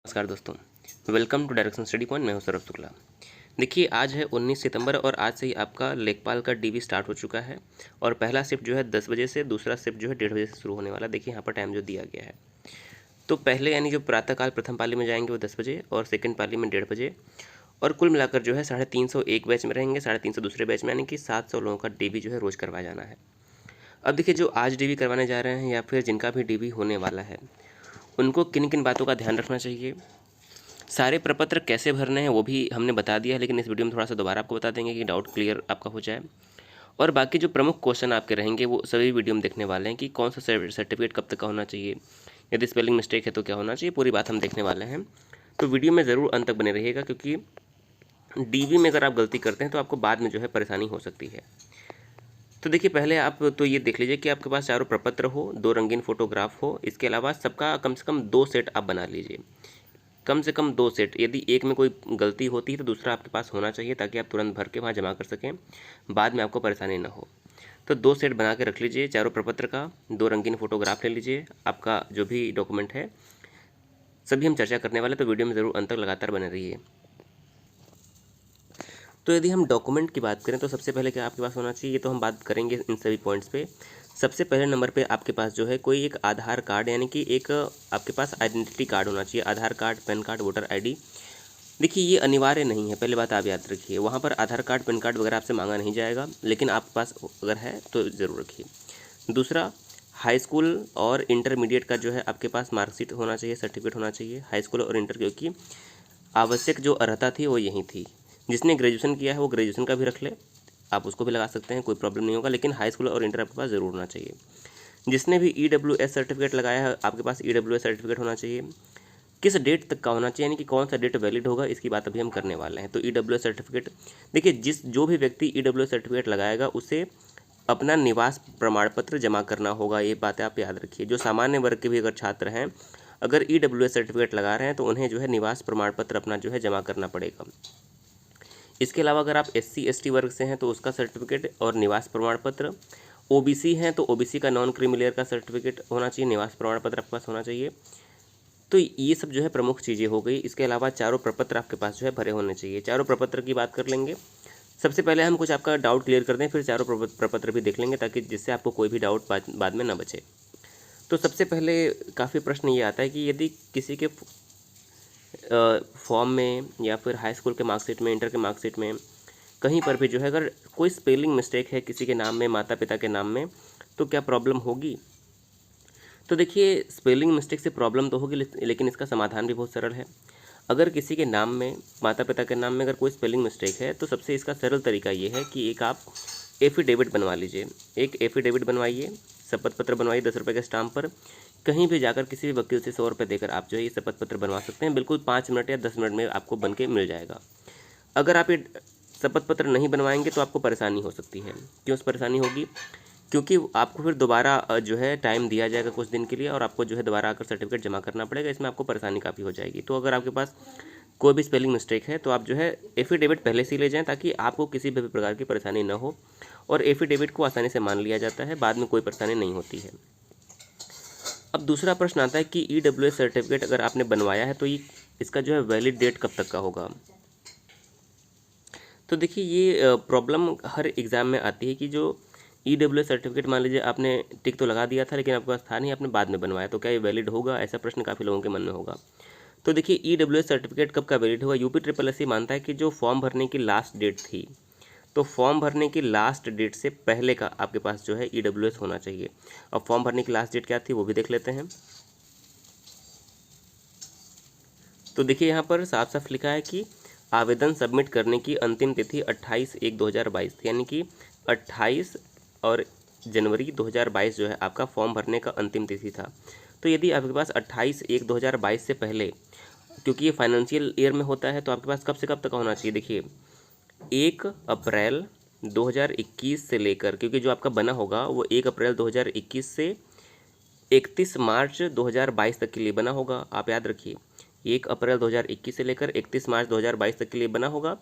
नमस्कार दोस्तों, welcome to direction study point. मैं हूं सौरभ शुक्ला। देखिए, आज है 19 सितंबर और आज से ही आपका लेखपाल का डीवी स्टार्ट हो चुका है और पहला शिफ्ट जो है 10 बजे से, दूसरा शिफ्ट जो है 1:30 बजे से शुरू होने वाला। देखिए यहाँ पर टाइम जो दिया गया है, तो पहले यानी जो प्रातःकाल प्रथम पाली में जाएंगे वो 10 बजे और सेकेंड पाली में 1:30 बजे, और कुल मिलाकर जो है 350 एक बैच में रहेंगे, 350 दूसरे बैच में, यानी कि 700 लोगों का डीवी जो है रोज़ करवाया जाना है। अब देखिए, जो आज डीवी करवाने जा रहे हैं या फिर जिनका भी डीवी होने वाला है, उनको किन किन बातों का ध्यान रखना चाहिए, सारे प्रपत्र कैसे भरने हैं वो भी हमने बता दिया है, लेकिन इस वीडियो में थोड़ा सा दोबारा आपको बता देंगे कि डाउट क्लियर आपका हो जाए। और बाकी जो प्रमुख क्वेश्चन आपके रहेंगे वो सभी वीडियो में देखने वाले हैं कि कौन सा सर्टिफिकेट कब तक का होना चाहिए, यदि स्पेलिंग मिस्टेक है तो क्या होना चाहिए, पूरी बात हम देखने वाले हैं। तो वीडियो में ज़रूर अंत तक बने रहिएगा, क्योंकि डीवी में अगर आप गलती करते हैं तो आपको बाद में जो है परेशानी हो सकती है। तो देखिए, पहले आप तो ये देख लीजिए कि आपके पास चारों प्रपत्र हो, 2 रंगीन फोटोग्राफ हो, इसके अलावा सबका कम से कम 2 सेट आप बना लीजिए, कम से कम 2 सेट। यदि एक में कोई गलती होती है तो दूसरा आपके पास होना चाहिए, ताकि आप तुरंत भर के वहाँ जमा कर सकें, बाद में आपको परेशानी ना हो। तो 2 सेट बना के रख लीजिए चारों प्रपत्र का, 2 रंगीन फोटोग्राफ ले लीजिए, आपका जो भी डॉक्यूमेंट है सभी हम चर्चा करने वाले, तो वीडियो में ज़रूर अंत तक लगातार बने रहिए। तो यदि हम डॉक्यूमेंट की बात करें तो सबसे पहले क्या आपके पास होना चाहिए, ये तो हम बात करेंगे इन सभी पॉइंट्स पे। सबसे पहले नंबर पे आपके पास जो है कोई एक आधार कार्ड, यानी कि एक आपके पास आइडेंटिटी कार्ड होना चाहिए। Aadhaar card, PAN card, voter ID. देखिए, ये अनिवार्य नहीं है, पहले बात आप याद रखिए। वहाँ पर आधार कार्ड, पैन कार्ड वगैरह आपसे मांगा नहीं जाएगा, लेकिन आपके पास अगर है तो ज़रूर रखिए। दूसरा, हाई स्कूल और इंटरमीडिएट का जो है आपके पास मार्कशीट होना चाहिए, सर्टिफिकेट होना चाहिए, हाई स्कूल और इंटर, क्योंकि आवश्यक जो अर्हता थी वो यही थी। जिसने ग्रेजुएशन किया है वो ग्रेजुएशन का भी रख ले, आप उसको भी लगा सकते हैं, कोई प्रॉब्लम नहीं होगा, लेकिन हाई स्कूल और इंटर आपके पास ज़रूर होना चाहिए। जिसने भी EWS सर्टिफिकेट लगाया है, आपके पास EWS सर्टिफिकेट होना चाहिए। किस डेट तक का होना चाहिए, यानी कि कौन सा डेट वैलिड होगा, इसकी बात अभी हम करने वाले हैं। तो EWS सर्टिफिकेट, देखिए, जो भी व्यक्ति EWS सर्टिफिकेट लगाएगा उसे अपना निवास प्रमाण पत्र जमा करना होगा, ये बातें आप याद रखिए। जो सामान्य वर्ग के भी अगर छात्र हैं, अगर EWS सर्टिफिकेट लगा रहे हैं तो उन्हें जो है निवास प्रमाण पत्र अपना जो है जमा करना पड़ेगा। इसके अलावा अगर आप SC ST वर्ग से हैं तो उसका सर्टिफिकेट और निवास प्रमाण पत्र, OBC हैं तो OBC का नॉन क्रीमी लेयर का सर्टिफिकेट होना चाहिए, निवास प्रमाण पत्र आपके पास होना चाहिए। तो ये सब जो है प्रमुख चीज़ें हो गई। इसके अलावा चारों प्रपत्र आपके पास जो है भरे होने चाहिए। चारों प्रपत्र की बात कर लेंगे। सबसे पहले हम कुछ आपका डाउट क्लियर कर दें, फिर चारों प्रपत्र भी देख लेंगे, ताकि जिससे आपको कोई भी डाउट बाद में ना बचे। तो सबसे पहले काफ़ी प्रश्न ये आता है कि यदि किसी के फॉर्म में या फिर हाई स्कूल के मार्कशीट में, इंटर के मार्कशीट में, कहीं पर भी जो है अगर कोई स्पेलिंग मिस्टेक है किसी के नाम में, माता पिता के नाम में, तो क्या प्रॉब्लम होगी। तो देखिए, स्पेलिंग मिस्टेक से प्रॉब्लम तो होगी, लेकिन इसका समाधान भी बहुत सरल है। अगर किसी के नाम में, माता पिता के नाम में अगर कोई स्पेलिंग मिस्टेक है, तो सबसे इसका सरल तरीका ये है कि एक आप एफिडेविट बनवा लीजिए। एक एफिडेविट बनवाइए, शपथ पत्र बनवाइए 10 रुपये के स्टाम्प पर। कहीं भी जाकर किसी भी वकील से 100 रुपये देकर आप जो है ये शपथ पत्र बनवा सकते हैं। बिल्कुल 5 मिनट या 10 मिनट में आपको बन के मिल जाएगा। अगर आप ये शपथ पत्र नहीं बनवाएंगे तो आपको परेशानी हो सकती है। क्यों परेशानी होगी? क्योंकि आपको फिर दोबारा जो है टाइम दिया जाएगा कुछ दिन के लिए, और आपको जो है दोबारा आकर सर्टिफिकेट जमा करना पड़ेगा। इसमें आपको परेशानी काफ़ी हो जाएगी। तो अगर आपके पास कोई भी स्पेलिंग मिस्टेक है तो आप जो है एफिडेविट पहले से ही ले जाएं, ताकि आपको किसी भी प्रकार की परेशानी ना हो। और एफिडेविट को आसानी से मान लिया जाता है, बाद में कोई परेशानी नहीं होती है। अब दूसरा प्रश्न आता है कि EWS सर्टिफिकेट अगर आपने बनवाया है तो ये इसका जो है वैलिड डेट कब तक का होगा। तो देखिए, ये प्रॉब्लम हर एग्ज़ाम में आती है कि जो EWS सर्टिफिकेट, मान लीजिए आपने टिक तो लगा दिया था लेकिन आपके पास था नहीं, आपने बाद में बनवाया, तो क्या ये वैलिड होगा? ऐसा प्रश्न काफ़ी लोगों के मन में होगा। तो देखिए, EWS सर्टिफिकेट कब का वैलिड होगा? UPSSC मानता है कि जो फॉर्म भरने की लास्ट डेट थी, तो फॉर्म भरने की लास्ट डेट से पहले का आपके पास जो है EWS होना चाहिए। अब फॉर्म भरने की लास्ट डेट क्या थी वो भी देख लेते हैं। तो देखिए, यहाँ पर साफ साफ लिखा है कि आवेदन सबमिट करने की अंतिम तिथि 28/1/2022 थी, यानी कि 28 और जनवरी 2022 जो है आपका फॉर्म भरने का अंतिम तिथि था। तो यदि आपके पास 28/1/2022 से पहले, क्योंकि ये फाइनेंशियल ईयर में होता है, तो आपके पास कब से कब तक होना चाहिए? देखिए, 1 अप्रैल 2021 से लेकर, क्योंकि जो आपका बना होगा वो 1 अप्रैल 2021 से 31 मार्च 2022 तक के लिए बना होगा। आप याद रखिए, 1 अप्रैल 2021 से लेकर 31 मार्च 2022 तक के लिए बना होगा,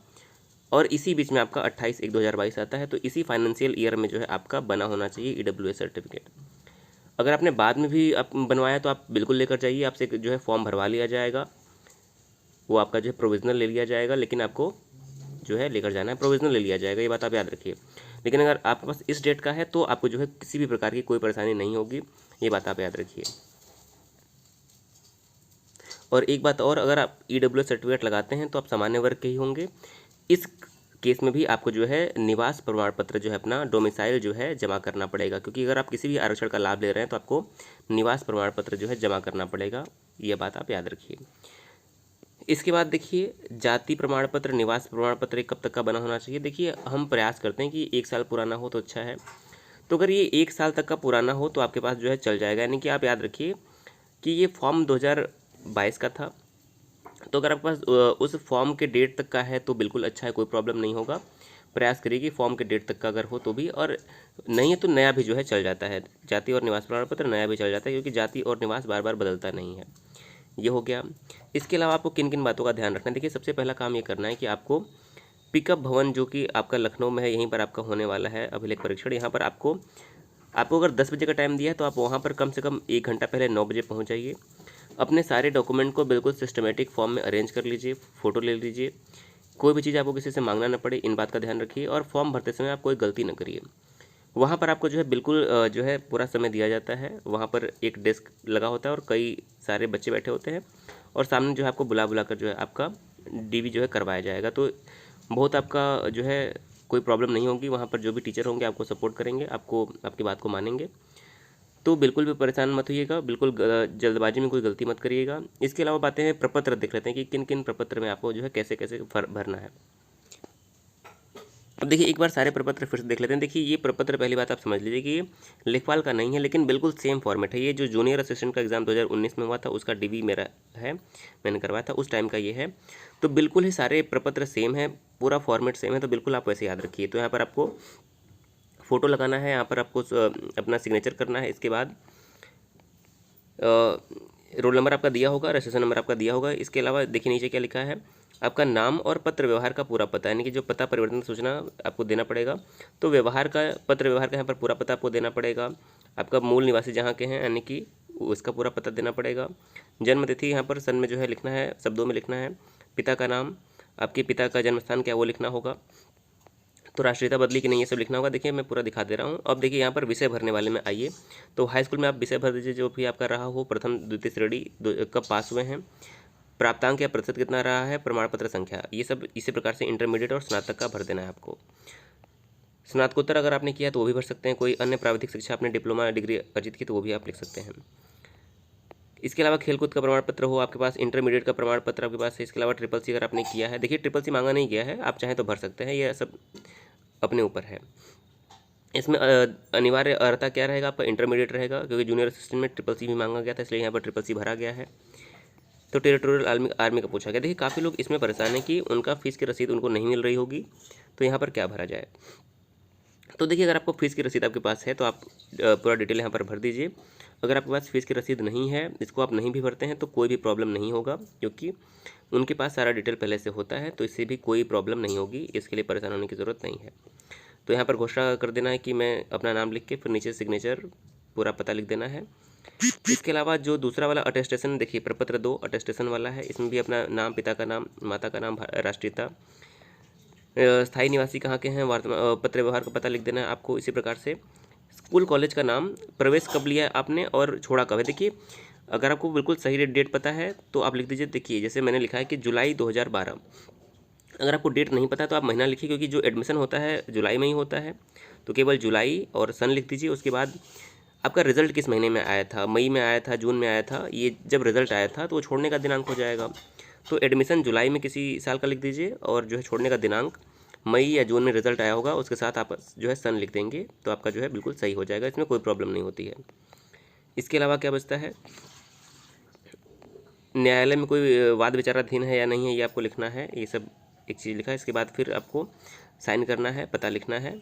और इसी बीच में आपका 28/1/2022 आता है। तो इसी फाइनेंशियल ईयर में जो है आपका बना होना चाहिए EWS सर्टिफिकेट। अगर आपने बाद में भी आप बनवाया तो आप बिल्कुल लेकर जाइए, आपसे जो है फॉर्म भरवा लिया जाएगा। वो आपका जो है प्रोविज़नल ले लिया जाएगा, लेकिन आपको जो है लेकर जाना है प्रोविज़नल ले लिया जाएगा, ये बात आप याद रखिए। लेकिन अगर आपके पास इस डेट का है तो आपको जो है किसी भी प्रकार की कोई परेशानी नहीं होगी, ये बात आप याद रखिए। और एक बात और, अगर आप EWS सर्टिफिकेट लगाते हैं तो आप सामान्य वर्ग के ही होंगे। इस केस में भी आपको जो है निवास प्रमाण पत्र जो है अपना डोमिसाइल जो है जमा करना पड़ेगा, क्योंकि अगर आप किसी भी आरक्षण का लाभ ले रहे हैं तो आपको निवास प्रमाण पत्र जो है जमा करना पड़ेगा, ये बात आप याद रखिए। इसके बाद देखिए जाति प्रमाण पत्र, निवास प्रमाण पत्र कब तक का बना होना चाहिए। देखिए हम प्रयास करते हैं कि 1 साल पुराना हो तो अच्छा है, तो अगर ये 1 साल तक का पुराना हो तो आपके पास जो है चल जाएगा। यानी कि आप याद रखिए कि ये फॉर्म 2022 का था, तो अगर आपके पास उस फॉर्म के डेट तक का है तो बिल्कुल अच्छा है, कोई प्रॉब्लम नहीं होगा। प्रयास करिए कि फॉर्म के डेट तक का अगर हो तो भी, और नहीं है तो नया भी जो है चल जाता है। जाति और निवास प्रमाण पत्र नया भी चल जाता है, क्योंकि जाति और निवास बार बार बदलता नहीं है। ये हो गया। इसके अलावा आपको किन किन बातों का ध्यान रखना है। देखिए सबसे पहला काम ये करना है कि आपको पिकअप भवन जो कि आपका लखनऊ में है, यहीं पर आपका होने वाला है अभिलेख परीक्षण। यहाँ पर आपको अगर 10 बजे का टाइम दिया है तो आप वहाँ पर कम से कम 1 घंटा पहले 9 बजे पहुँच जाइए। अपने सारे डॉक्यूमेंट को बिल्कुल सिस्टमेटिक फॉर्म में अरेंज कर लीजिए, फ़ोटो ले लीजिए, कोई भी चीज़ आपको किसी से मांगना ना पड़े, इन बात का ध्यान रखिए। और फॉर्म भरते समय आप कोई गलती ना करिए। वहाँ पर आपको जो है बिल्कुल जो है पूरा समय दिया जाता है। वहाँ पर एक डेस्क लगा होता है और कई सारे बच्चे बैठे होते हैं, और सामने जो है आपको बुला बुला कर जो है आपका DV जो है करवाया जाएगा। तो बहुत आपका जो है कोई प्रॉब्लम नहीं होगी। वहाँ पर जो भी टीचर होंगे आपको सपोर्ट करेंगे, आपको आपकी बात को मानेंगे। तो बिल्कुल भी परेशान मत होइएगा, बिल्कुल जल्दबाजी में कोई गलती मत करिएगा। इसके अलावा बातें हैं प्रपत्र देख लेते हैं कि किन किन प्रपत्र में आपको जो है कैसे कैसे भरना है। अब देखिए एक बार सारे प्रपत्र फिर से देख लेते हैं। देखिए ये प्रपत्र, पहली बात आप समझ लीजिए कि ये लेखपाल का नहीं है, लेकिन बिल्कुल सेम फॉर्मेट है। ये जो जूनियर असिस्टेंट का एग्जाम 2019 में हुआ था उसका DV मेरा है, मैंने करवाया था उस टाइम का ये है। तो बिल्कुल ही सारे प्रपत्र सेम है, पूरा फॉर्मेट सेम है, तो बिल्कुल आप वैसे याद रखिए। तो यहाँ पर आपको फ़ोटो लगाना है, यहाँ पर आपको अपना सिग्नेचर करना है। इसके बाद रोल नंबर आपका दिया होगा, रजिस्ट्रेशन नंबर आपका दिया होगा। इसके अलावा देखिए नीचे क्या लिखा है, आपका नाम और पत्र व्यवहार का पूरा पता, यानी कि जो पता परिवर्तन सूचना आपको देना पड़ेगा। तो व्यवहार का, पत्र व्यवहार का यहाँ पर पूरा पता आपको देना पड़ेगा। आपका मूल निवासी जहाँ के हैं यानी कि उसका पूरा पता देना पड़ेगा। जन्म तिथि यहाँ पर सन में जो है लिखना है, शब्दों में लिखना है। पिता का नाम, आपके पिता का जन्म स्थान क्या वो लिखना होगा। तो राष्ट्रीयता बदली कि नहीं ये सब लिखना होगा। देखिए मैं पूरा दिखा दे रहा हूँ। अब देखिए यहाँ पर विषय भरने वाले में आइए, तो हाई स्कूल में आप विषय भर दीजिए जो भी आपका रहा हो, प्रथम द्वितीय श्रेणी कब पास हुए हैं, प्राप्तांक या प्रतिशत कितना रहा है, प्रमाण पत्र संख्या, ये सब इसी प्रकार से इंटरमीडिएट और स्नातक का भर देना है आपको। स्नातकोत्तर अगर आपने किया तो वो भी भर सकते हैं। कोई अन्य प्राविधिक शिक्षा आपने डिप्लोमा डिग्री अर्जित की तो वो भी आप लिख सकते हैं। इसके अलावा खेलकूद का प्रमाण पत्र हो आपके पास, इंटरमीडिएट का प्रमाण पत्र आपके पास है। इसके अलावा CCC अगर आपने किया है, देखिए CCC मांगा नहीं गया है, आप चाहें तो भर सकते हैं, ये सब अपने ऊपर है। इसमें अनिवार्य अर्हता क्या रहेगा आपका, इंटरमीडिएट रहेगा, क्योंकि जूनियर असिस्टेंट में CCC भी मांगा गया था, इसलिए यहाँ पर CCC भरा गया है। तो टेरिटोरियल आर्मी का पूछा गया। देखिए काफ़ी लोग इसमें परेशान हैं कि उनका फ़ीस की रसीद उनको नहीं मिल रही होगी, तो यहाँ पर क्या भरा जाए। तो देखिए अगर आपको फ़ीस की रसीद आपके पास है तो आप पूरा डिटेल यहाँ पर भर दीजिए। अगर आपके पास फ़ीस की रसीद नहीं है, इसको आप नहीं भी भरते हैं तो कोई भी प्रॉब्लम नहीं होगा, क्योंकि उनके पास सारा डिटेल पहले से होता है, तो इससे भी कोई प्रॉब्लम नहीं होगी, इसके लिए परेशान होने की ज़रूरत नहीं है। तो यहाँ पर घोषणा कर देना है कि मैं अपना नाम लिख के फिर नीचे सिग्नेचर पूरा पता लिख देना है। इसके अलावा जो दूसरा वाला अटेस्टेशन, देखिए प्रपत्र 2 अटेस्टेशन वाला है, इसमें भी अपना नाम, पिता का नाम, माता का नाम, राष्ट्रीयता, स्थायी निवासी कहाँ के हैं, पत्र व्यवहार का पता लिख देना है आपको। इसी प्रकार से स्कूल कॉलेज का नाम, प्रवेश कब लिया है आपने और छोड़ा कब है। देखिए अगर आपको बिल्कुल सही डेट पता है तो आप लिख दीजिए। देखिए जैसे मैंने लिखा है कि जुलाई 2012। अगर आपको डेट नहीं पता है तो आप महीना लिखिए, क्योंकि जो एडमिशन होता है जुलाई में ही होता है, तो केवल जुलाई और सन लिख दीजिए। उसके बाद आपका रिजल्ट किस महीने में आया था, मई में आया था, जून में आया था, ये जब रिजल्ट आया था तो वो छोड़ने का दिनांक हो जाएगा। तो एडमिशन जुलाई में किसी साल का लिख दीजिए, और जो है छोड़ने का दिनांक मई या जून में रिजल्ट आया होगा, उसके साथ आप जो है सन लिख देंगे, तो आपका जो है बिल्कुल सही हो जाएगा, इसमें कोई प्रॉब्लम नहीं होती है। इसके अलावा क्या बचता है, न्यायालय में कोई वाद विचाराधीन है या नहीं है ये आपको लिखना है, ये सब एक चीज़ लिखा है। इसके बाद फिर आपको साइन करना है, पता लिखना है।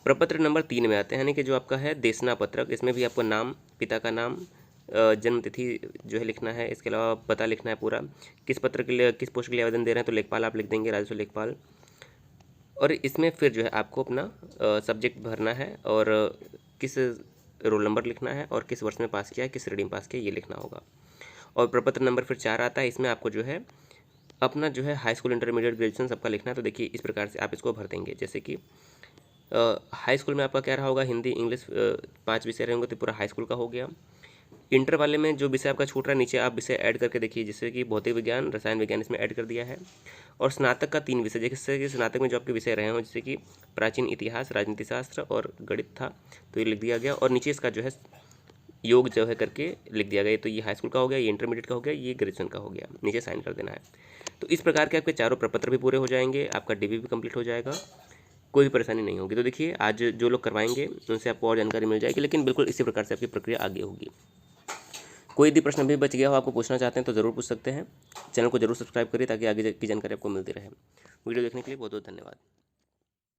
प्रपत्र नंबर 3 में आते हैं, यानी कि जो आपका है देशना पत्रक, इसमें भी आपको नाम, पिता का नाम, जन्म तिथि जो है लिखना है। इसके अलावा पता लिखना है पूरा, किस पत्र के लिए, किस पोस्ट के लिए आवेदन दे रहे हैं, तो लेखपाल आप लिख देंगे, राजस्व लेखपाल। और इसमें फिर जो है आपको अपना सब्जेक्ट भरना है, और किस रोल नंबर लिखना है, और किस वर्ष में पास किया है, किस श्रेणी में पास किया, ये लिखना होगा। और प्रपत्र नंबर फिर 4 आता है। इसमें आपको जो है अपना जो है हाई स्कूल, इंटरमीडिएट, ग्रेजुएशन सबका लिखना है। तो देखिए इस प्रकार से आप इसको भर देंगे। जैसे कि हाई स्कूल में आपका क्या रहा होगा, हिंदी, इंग्लिश, 5 विषय रहेंगे तो पूरा हाई स्कूल का हो गया। इंटर वाले में जो विषय आपका छूट रहा है नीचे आप विषय ऐड करके देखिए, जैसे कि भौतिक विज्ञान, रसायन विज्ञान इसमें ऐड कर दिया है। और स्नातक का 3 विषय, जैसे कि स्नातक में जो आपके विषय रहे हों जैसे कि प्राचीन इतिहास, राजनीति शास्त्र और गणित था, तो ये लिख दिया गया। और नीचे इसका जो है योग जो है करके लिख दिया गया। तो ये हाई स्कूल का हो गया, ये इंटरमीडिएट का हो गया, ये ग्रेजुएशन का हो गया, नीचे साइन कर देना है। तो इस प्रकार के आपके चारों प्रपत्र भी पूरे हो जाएंगे, आपका डीबी भी कंप्लीट हो जाएगा, कोई भी परेशानी नहीं होगी। तो देखिए आज जो लोग करवाएंगे उनसे आपको और जानकारी मिल जाएगी, लेकिन बिल्कुल इसी प्रकार से आपकी प्रक्रिया आगे होगी। कोई भी प्रश्न भी बच गया हो, आपको पूछना चाहते हैं तो ज़रूर पूछ सकते हैं। चैनल को जरूर सब्सक्राइब करिए ताकि आगे की जानकारी आपको मिलती रहे। वीडियो देखने के लिए बहुत बहुत धन्यवाद।